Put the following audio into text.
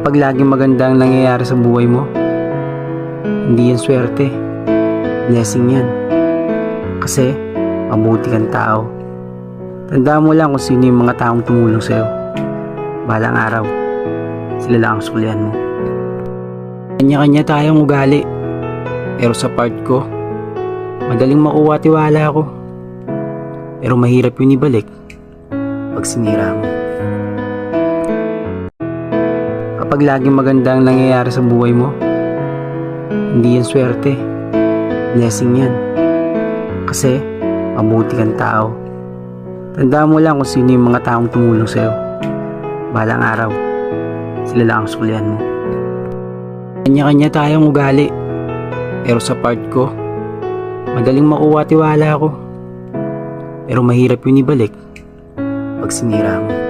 Kapag laging maganda ang nangyayari sa buhay mo, hindi yan swerte, blessing yan. Kasi mabuti kang tao. Tandaan mo lang kung sino yung mga taong tumulong sa'yo. Balang araw, sila lang ang sulian mo. Kanya-kanya tayong ugali, pero sa part ko, madaling makuha tiwala ko. Pero mahirap yun ibalik pag sinira mo. Kapag laging maganda ang nangyayari sa buhay mo, hindi yan swerte, blessing yan. Kasi mabuti kang tao. Tandaan mo lang kung sino yung mga taong tumulong sa'yo. Balang araw, sila lang ang sulian mo. Kanya-kanya tayong ugali, pero sa part ko, madaling makuha tiwala ko. Pero mahirap yun ibalik pag sinira mo.